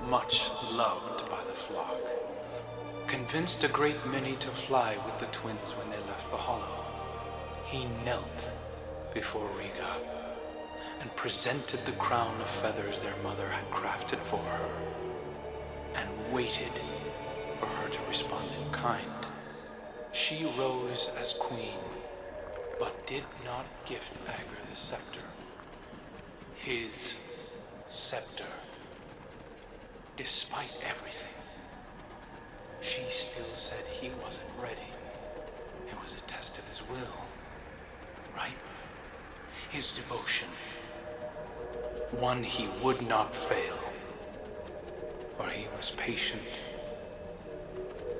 much loved by the flock, convinced a great many to fly with the twins when they left the hollow. He knelt before Riga and presented the crown of feathers their mother had crafted for her, and waited for her to respond in kind. She rose as queen, but did not gift Ager the scepter. His scepter. Despite everything, she still said he wasn't ready. It was a test of his will, right? His devotion. One he would not fail. For he was patient.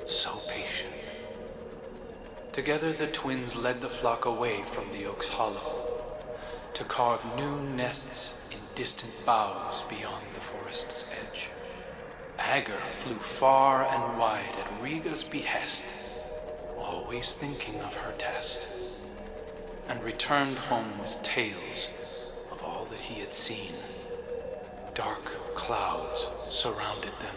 So patient. Together the twins led the flock away from the oak's hollow to carve new nests in distant boughs beyond the forest's edge. Ager flew far and wide at Riga's behest, always thinking of her test, and returned home with tales of all that he had seen. Dark clouds surrounded them.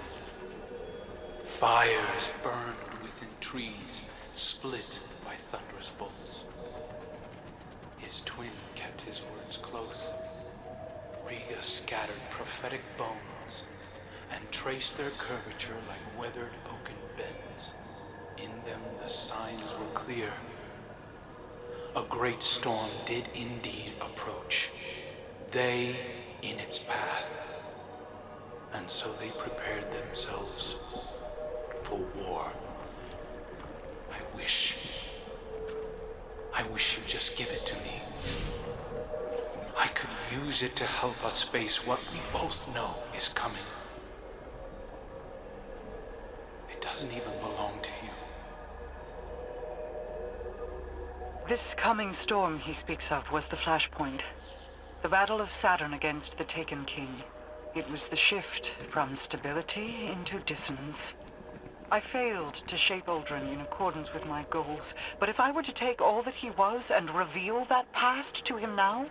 Fires burned within trees, split by thunderous bolts. His twin kept his words close. Riga scattered prophetic bones and traced their curvature like weathered oaken bends. In them the signs were clear. A great storm did indeed approach, they in its path, and so they prepared themselves for war. I wish you'd just give it to me. I could use it to help us face what we both know is coming. It doesn't even belong to you. This coming storm he speaks of was the flashpoint. The battle of Saturn against the Taken King. It was the shift from stability into dissonance. I failed to shape Uldren in accordance with my goals, but if I were to take all that he was and reveal that past to him now,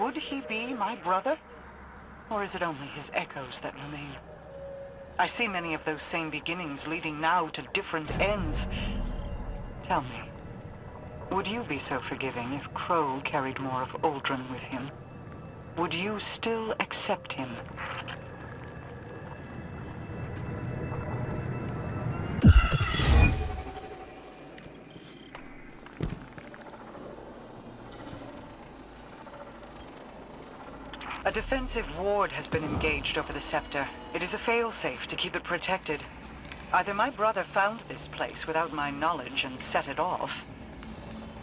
would he be my brother? Or is it only his echoes that remain? I see many of those same beginnings leading now to different ends. Tell me, would you be so forgiving if Crow carried more of Uldren with him? Would you still accept him? A defensive ward has been engaged over the Scepter. It is a failsafe to keep it protected. Either my brother found this place without my knowledge and set it off,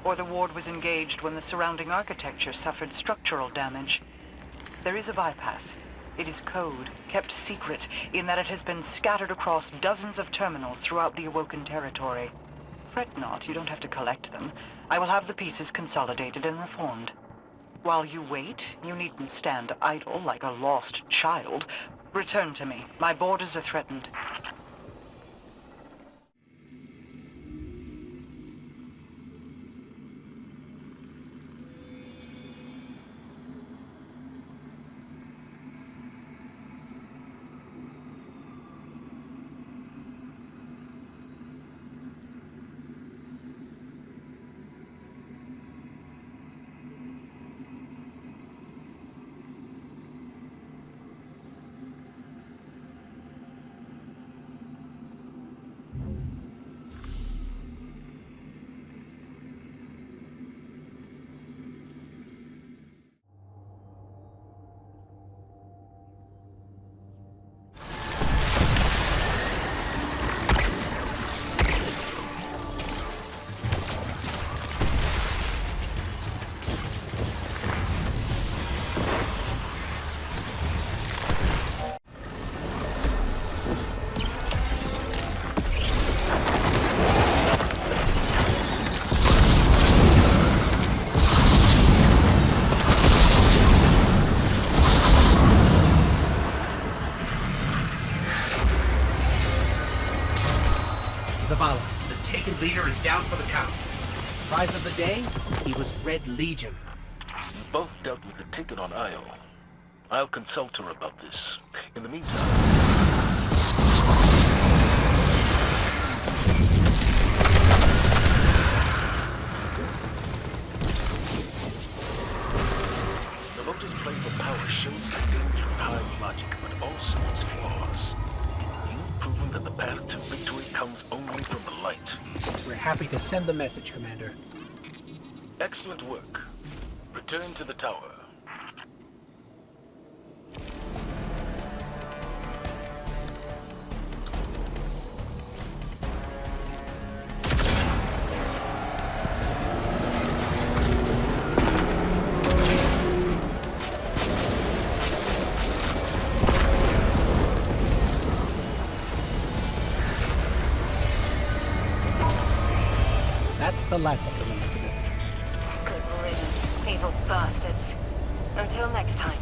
or the ward was engaged when the surrounding architecture suffered structural damage. There is a bypass. It is code, kept secret, in that it has been scattered across dozens of terminals throughout the Awoken territory. Fret not, you don't have to collect them. I will have the pieces consolidated and reformed. While you wait, you needn't stand idle like a lost child. Return to me. My borders are threatened. Leader is down for the count. Surprise of the day, he was Red Legion. You both dealt with the ticket on Io. I'll consult her about this. In the meantime... The Lotus play for power shows the danger of Hive logic, but also its flaws. You've proven that the path to victory comes only from the light. We're happy to send the message, Commander. Excellent work. Return to the tower. That's the last of them, Elizabeth. Good riddance, evil bastards. Until next time.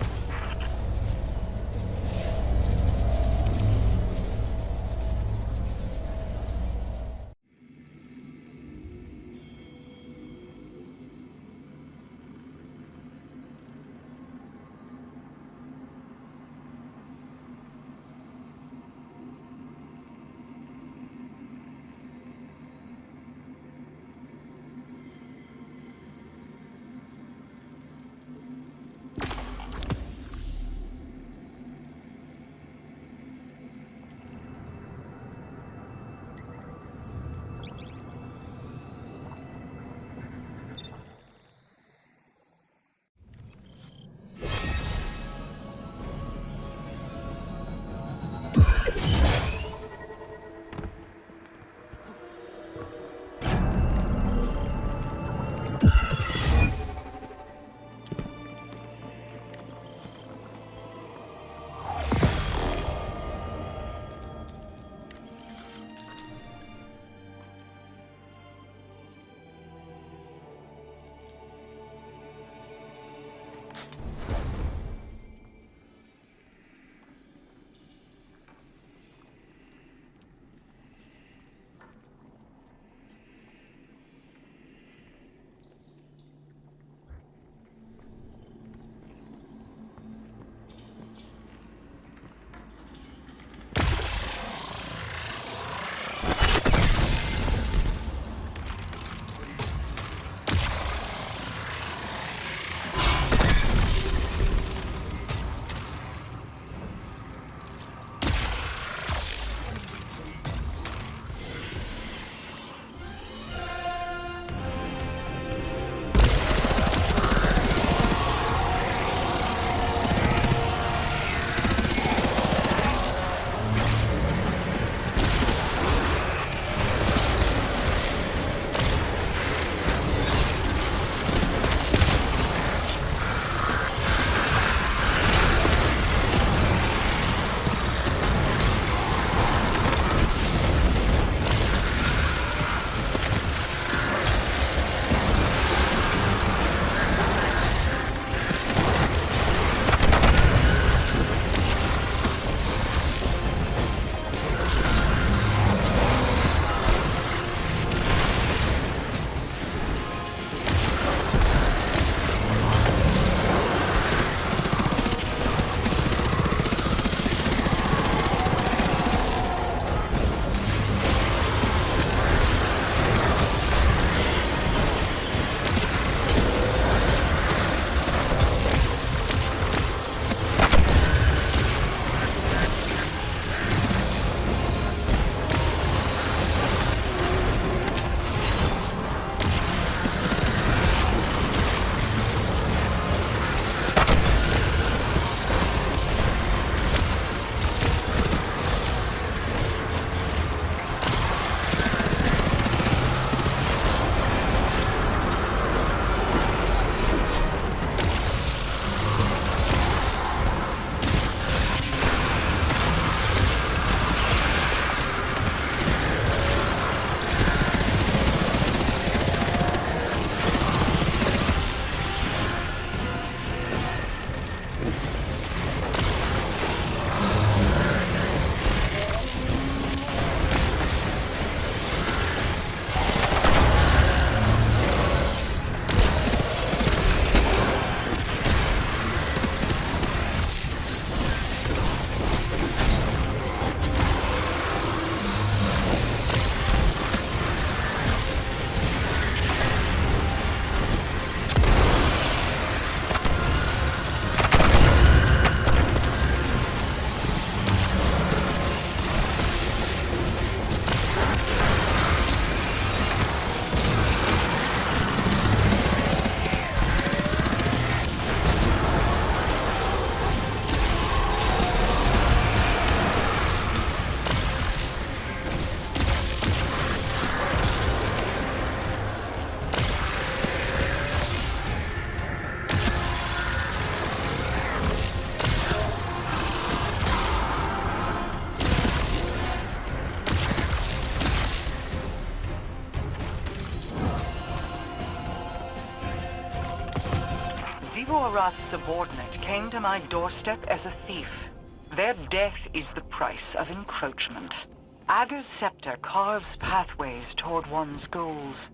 Xivu Arath's subordinate came to my doorstep as a thief. Their death is the price of encroachment. Ager's scepter carves pathways toward one's goals.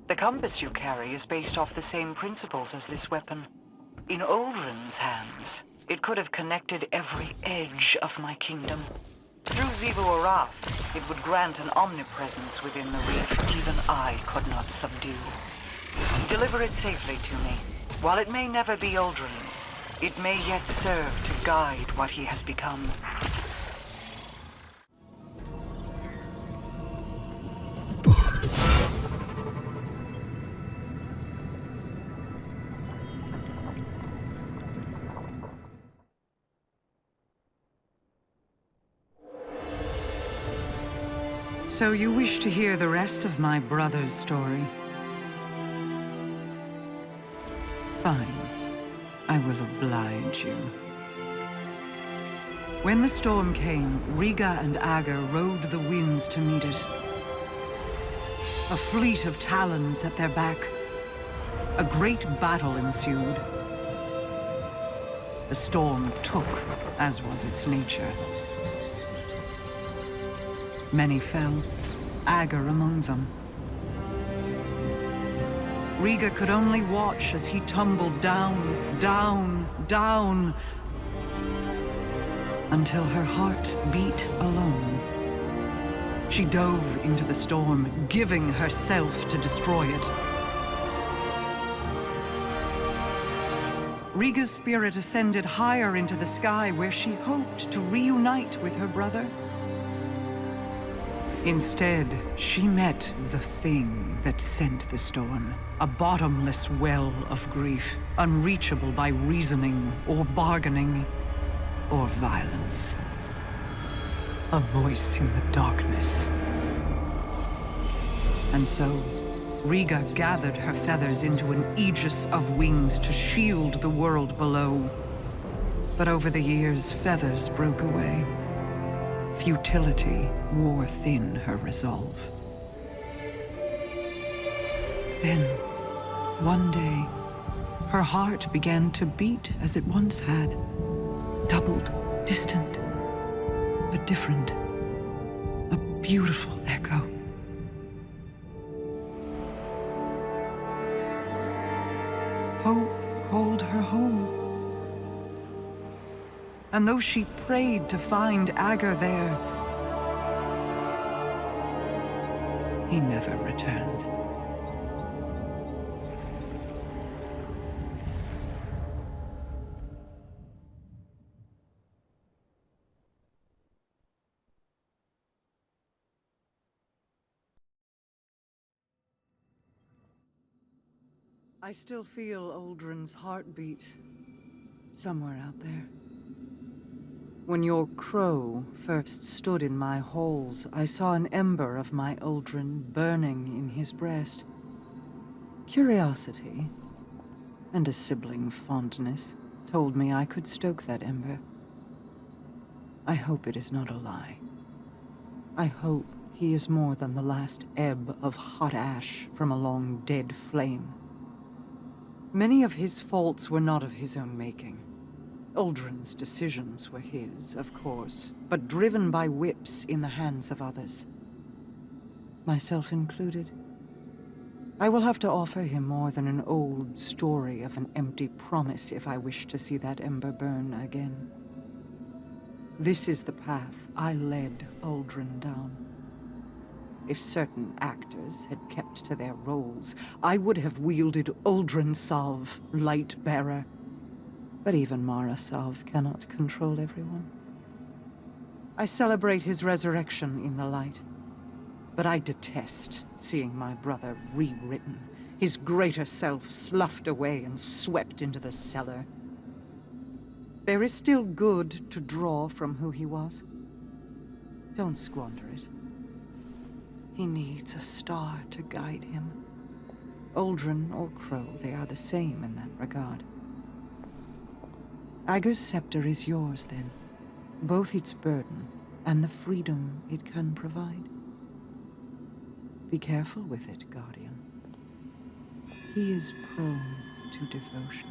The compass you carry is based off the same principles as this weapon. In Uldren's hands, it could have connected every edge of my kingdom. Through Xivu Arath, it would grant an omnipresence within the reef even I could not subdue. Deliver it safely to me. While it may never be Uldren's, it may yet serve to guide what he has become. So you wish to hear the rest of my brother's story? Fine. I will oblige you. When the storm came, Riga and Ager rode the winds to meet it. A fleet of talons at their back. A great battle ensued. The storm took, as was its nature. Many fell, Ager among them. Riga could only watch as he tumbled down, down, down, until her heart beat alone. She dove into the storm, giving herself to destroy it. Riga's spirit ascended higher into the sky, where she hoped to reunite with her brother. Instead, she met the thing that sent the storm. A bottomless well of grief, unreachable by reasoning or bargaining or violence. A voice in the darkness. And so, Riga gathered her feathers into an aegis of wings to shield the world below. But over the years, feathers broke away. Futility wore thin her resolve. Then, one day, her heart began to beat as it once had. Doubled, distant, but different. A beautiful echo. Hope called her home. And though she prayed to find Ager there, he never returned. I still feel Uldren's heartbeat somewhere out there. When your crow first stood in my halls, I saw an ember of my Uldren burning in his breast. Curiosity, and a sibling fondness, told me I could stoke that ember. I hope it is not a lie. I hope he is more than the last ebb of hot ash from a long dead flame. Many of his faults were not of his own making. Uldren's decisions were his, of course, but driven by whips in the hands of others. Myself included. I will have to offer him more than an old story of an empty promise if I wish to see that ember burn again. This is the path I led Uldren down. If certain actors had kept to their roles, I would have wielded Mara Sov, Light-Bearer. But even Mara Sov cannot control everyone. I celebrate his resurrection in the light, but I detest seeing my brother rewritten, his greater self sloughed away and swept into the cellar. There is still good to draw from who he was. Don't squander it. He needs a star to guide him. Uldren or Crow, they are the same in that regard. Ager's scepter is yours, then. Both its burden and the freedom it can provide. Be careful with it, Guardian. He is prone to devotion.